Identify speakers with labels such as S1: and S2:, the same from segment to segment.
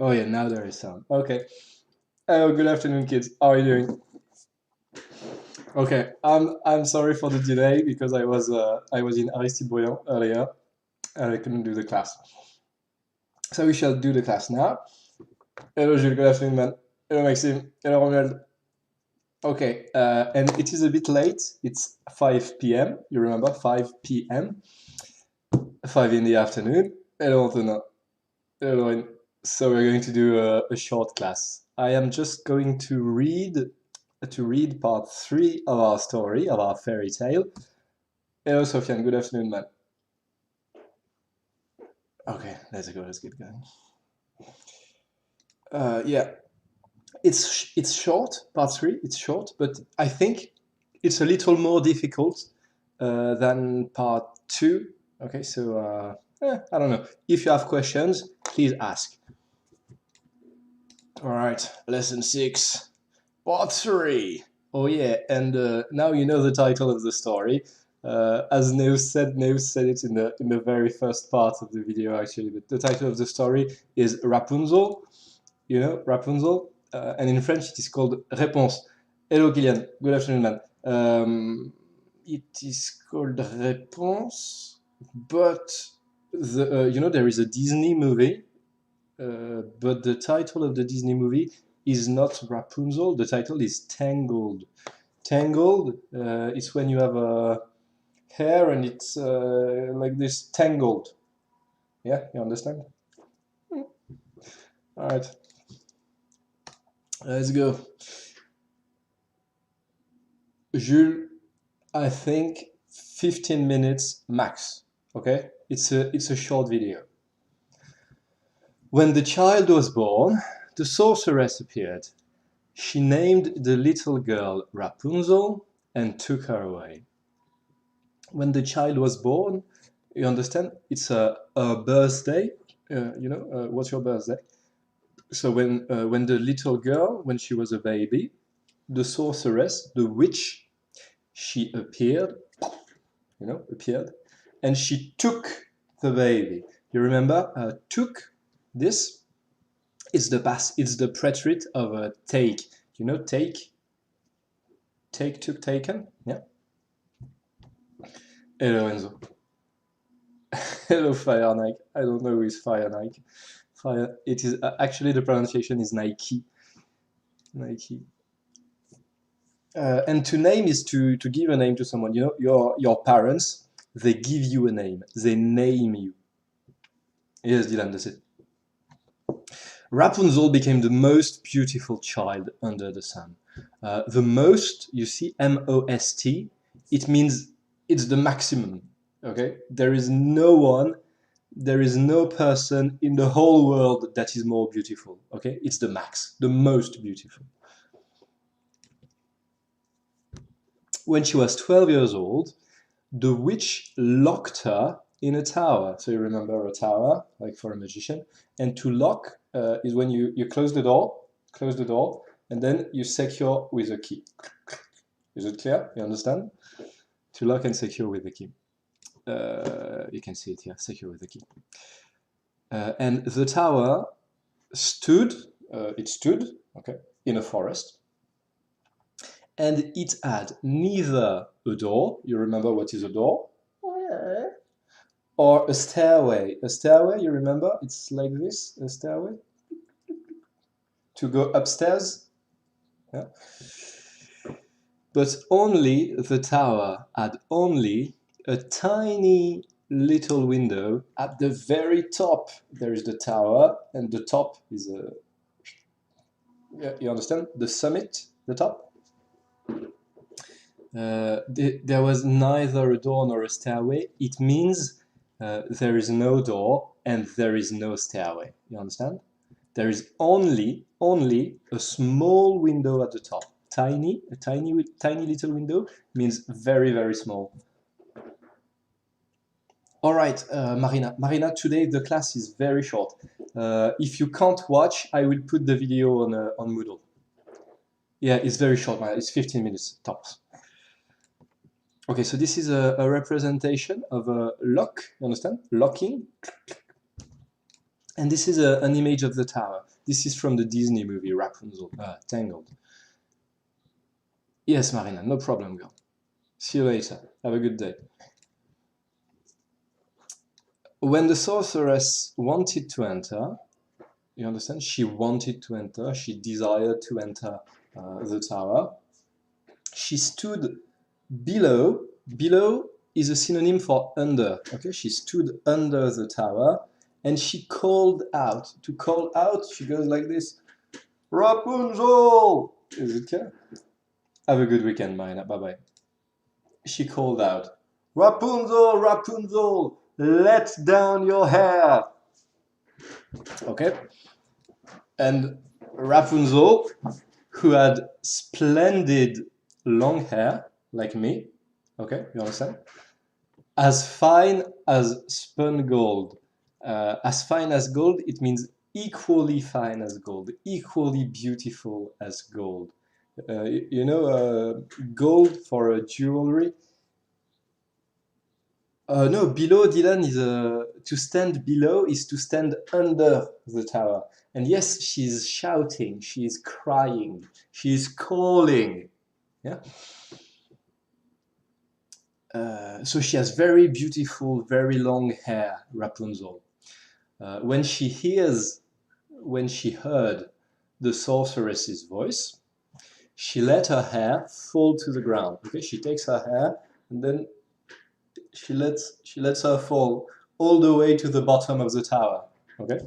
S1: Oh yeah, now there is sound. Okay. Oh, good afternoon, kids. How are you doing? Okay. I'm sorry for the delay because I was in Aristide Briand earlier and I couldn't do the class. So we shall do the class now. Hello, Jules. Good afternoon, man. Hello, Maxime. Hello, Romuald. Okay. And it is a bit late. It's 5 p.m. You remember 5 p.m. 5 in the afternoon. Hello, Antonin. Hello, Lauren. So we're going to do a short class. I am just going to read part three of our story, of our fairy tale. Hello, Sofiane. Good afternoon, man. Okay, let's go. Let's get going. Yeah, it's short. Part three. It's short, but I think it's a little more difficult than part two. Okay, so I don't know. If you have questions, please ask. All right, lesson six, part three. Oh yeah, and now you know the title of the story. As Neus said it in the very first part of the video actually. But the title of the story is Rapunzel. You know Rapunzel, and in French it is called Réponse. Hello, Kylian. Good afternoon, man. It is called Réponse, but there is a Disney movie, but the title of the Disney movie is not Rapunzel. The title is Tangled. Tangled is when you have a hair and it's like this tangled. Yeah, you understand? All right, let's go. Jules, I think 15 minutes max. Okay, it's a short video. When the child was born, the sorceress appeared. She named the little girl Rapunzel and took her away. When the child was born, you understand? It's a birthday. What's your birthday? So when the little girl, when she was a baby, the sorceress, the witch, she appeared, and she took the baby. You remember? Took this. It's the past. It's the preterite of take. You know, take, took, taken. Yeah. Hello, Enzo. Hello, Fire Nike. I don't know who is Fire Nike. Fire. It is actually the pronunciation is Nike. Nike. And to name is to give a name to someone. You know, your parents, they give you a name. They name you. Yes, Dylan, that's it. Rapunzel became the most beautiful child under the sun. The most, you see, M-O-S-T, it means it's the maximum. Okay, there is no person in the whole world that is more beautiful. Okay, it's the max, the most beautiful. When she was 12 years old, the witch locked her in a tower. So you remember a tower, like for a magician. And to lock is when you close the door, and then you secure with a key. Is it clear? You understand? To lock and secure with the key. You can see it here, secure with the key. And the tower stood, okay, in a forest. And it had neither a door, you remember what is a door? Or a stairway. A stairway, you remember? It's like this, a stairway. To go upstairs. Yeah. But only the tower had only a tiny little window at the very top. There is the tower, and the top is a. Yeah, you understand? The summit, the top. There was neither a door nor a stairway. It means there is no door and there is no stairway. You understand? There is only a small window at the top. A tiny little window means very, very small. All right, Marina. Marina, today the class is very short. If you can't watch, I will put the video on Moodle. Yeah, it's very short, Marina. It's 15 minutes tops. Okay, so this is a representation of a lock, you understand? Locking. And this is an image of the tower. This is from the Disney movie Rapunzel, Tangled. Yes, Marina, no problem, girl. See you later. Have a good day. When the sorceress wanted to enter, you understand? She wanted to enter, she desired to enter the tower. She stood below. Below is a synonym for under. Okay, she stood under the tower and she called out. To call out, she goes like this: Rapunzel! Is it clear? Have a good weekend, Marina. Bye bye. She called out, Rapunzel, Rapunzel, let down your hair. Okay? And Rapunzel, who had splendid long hair, like me, okay, you understand? As fine as spun gold. As fine as gold, it means equally fine as gold, equally beautiful as gold. Gold for jewelry. No, below, Dylan, is to stand below is to stand under the tower. And yes, she's shouting, she's crying, she's calling. Yeah. So she has very beautiful, very long hair, Rapunzel. When she heard the sorceress's voice, she let her hair fall to the ground. Okay, she takes her hair and then she lets her fall all the way to the bottom of the tower. Okay,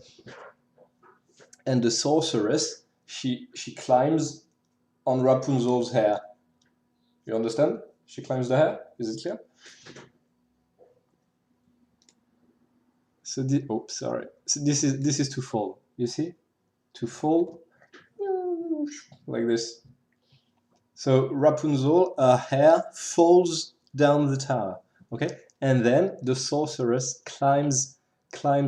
S1: and the sorceress she climbs on Rapunzel's hair. You understand? She climbs the hair. Is it clear? So So this is to fall. You see, to fall like this. So Rapunzel, her hair falls down the tower. Okay, and then the sorceress climbs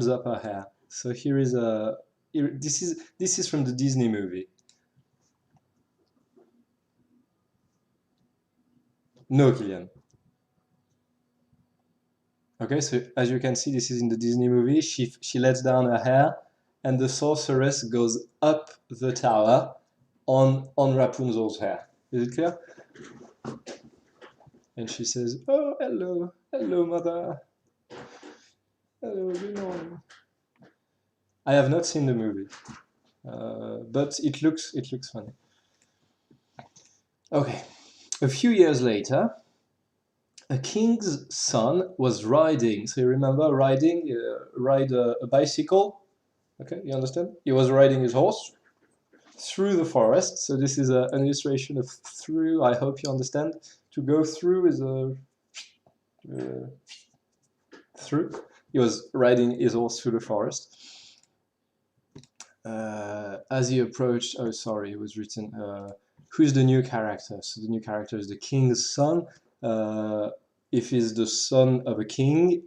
S1: up her hair. So here is a this is from the Disney movie. No, Kylian. Okay, so as you can see, this is in the Disney movie. She lets down her hair, and the sorceress goes up the tower on Rapunzel's hair. Is it clear? And she says, "Oh, hello, hello, mother. Hello, good morning." I have not seen the movie, but it looks funny. Okay, a few years later, a king's son was riding. So you remember riding, ride a bicycle. Okay, you understand? He was riding his horse through the forest. So this is an illustration of through. I hope you understand. To go through is a through. He was riding his horse through the forest. As he approached, oh sorry, it was written. Who's the new character? So the new character is the king's son. If he's the son of a king,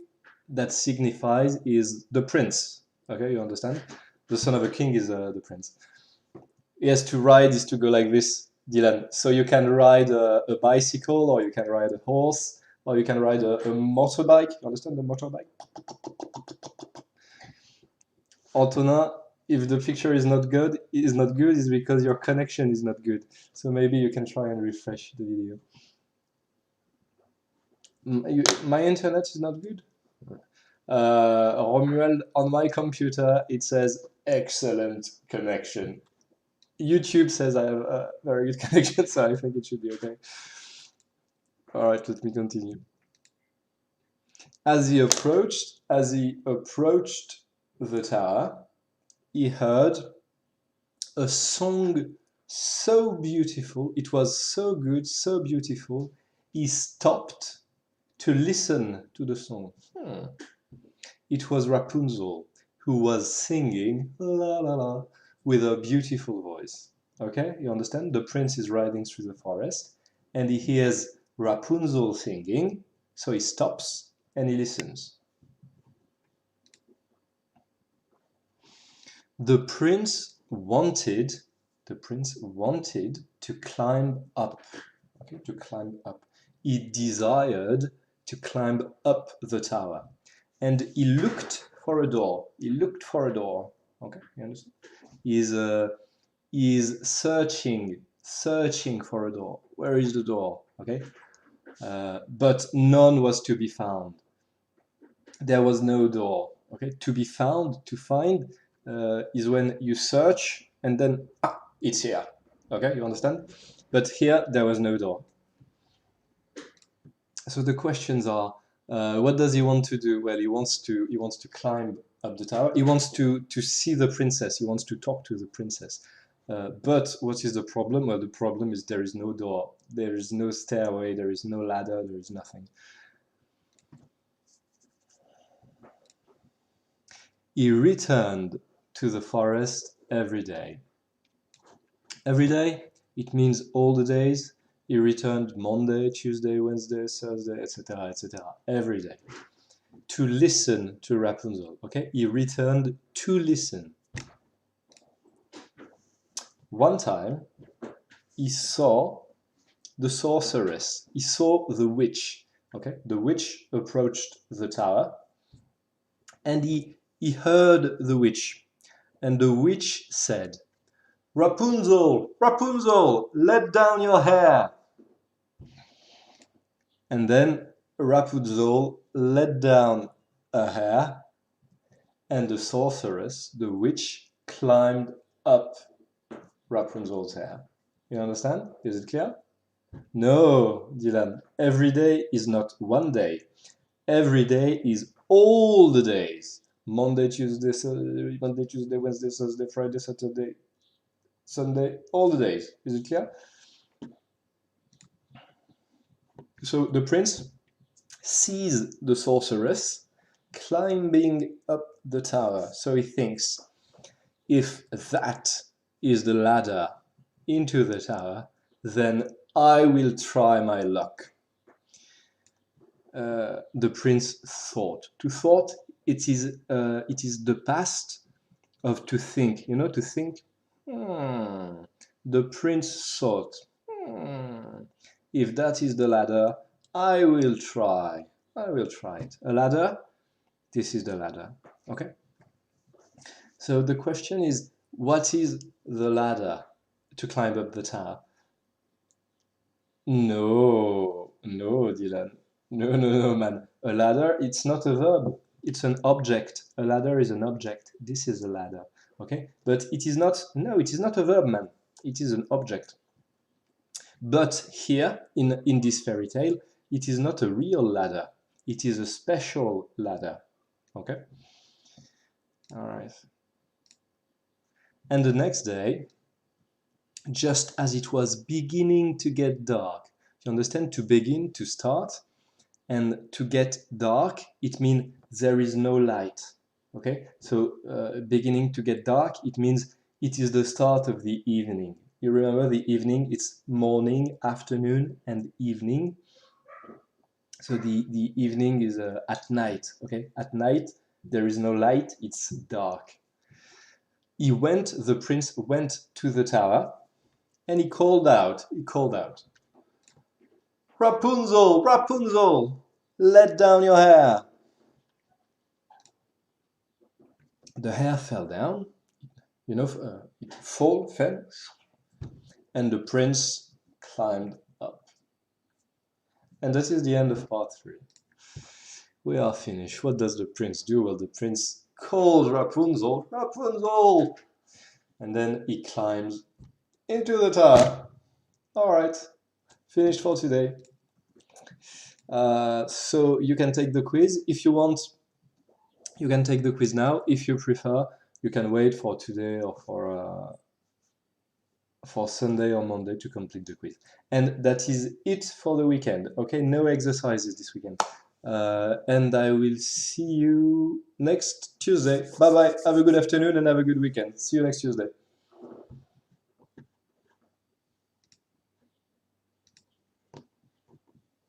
S1: that signifies is the prince. Okay, you understand? The son of a king is the prince. Yes, to ride is to go like this, Dylan. So you can ride a bicycle, or you can ride a horse, or you can ride a motorbike. You understand the motorbike? Antonin, if the picture is not good, is because your connection is not good. So maybe you can try and refresh the video. My internet is not good. Romuald, on my computer, it says excellent connection. YouTube says I have a very good connection, so I think it should be okay. All right, let me continue. As he approached the tower, he heard a song so beautiful. It was so good, so beautiful. He stopped to listen to the song. It was Rapunzel who was singing la la la with a beautiful voice. Okay, you understand? The prince is riding through the forest and he hears Rapunzel singing, so he stops and he listens. The prince wanted to climb up. Okay, to climb up. He desired to climb up the tower. And he looked for a door. Okay, you understand? is searching for a door. Where is the door? Okay, but none was to be found. There was no door. Okay, to be found, to find, is when you search and then it's here. Okay, you understand? But here there was no door. So the questions are, what does he want to do? Well, he wants to climb up the tower. He wants to see the princess. He wants to talk to the princess. But what is the problem? Well, the problem is there is no door. There is no stairway. There is no ladder. There is nothing. He returned to the forest every day. Every day, it means all the days. He returned Monday, Tuesday, Wednesday, Thursday, etc., etc., every day. To listen to Rapunzel, okay? He returned to listen. One time, he saw the sorceress. He saw the witch, okay? The witch approached the tower, and he heard the witch. And the witch said, Rapunzel, Rapunzel, let down your hair. And then Rapunzel let down her hair, and the sorceress, the witch, climbed up Rapunzel's hair. You understand? Is it clear? No, Dylan. Every day is not one day. Every day is all the days. Monday, Tuesday, Wednesday, Thursday, Friday, Saturday, Sunday, all the days. Is it clear? So the prince sees the sorceress climbing up the tower. So he thinks, if that is the ladder into the tower, then I will try my luck. The prince thought. To thought, it is the past of to think. You know, to think. The prince thought, if that is the ladder, I will try. I will try it. A ladder? This is the ladder. Okay? So the question is, what is the ladder to climb up the tower? No, Dylan. No, man. A ladder, it's not a verb. It's an object. A ladder is an object. This is a ladder. Okay? But it is not a verb, man. It is an object. But here, in this fairy tale, it is not a real ladder. It is a special ladder. Okay? All right. And the next day, just as it was beginning to get dark, you understand? To begin, to start, and to get dark, it means there is no light. Okay? So beginning to get dark, it means it is the start of the evening. You remember the evening, it's morning, afternoon, and evening. So the evening is at night, okay? At night, there is no light, it's dark. The prince went to the tower, and he called out, Rapunzel, Rapunzel, let down your hair. The hair fell down, you know, it fell, and the prince climbed up. And that is the end of part 3. We are finished. What does the prince do? Well, the prince calls Rapunzel, Rapunzel! And then he climbs into the tower. All right, finished for today. So you can take the quiz. If you want, you can take the quiz now. If you prefer, you can wait for today or for Sunday or Monday to complete the quiz. And that is it for the weekend. Okay, no exercises this weekend. And I will see you next Tuesday. Bye bye. Have a good afternoon and have a good weekend. See you next Tuesday.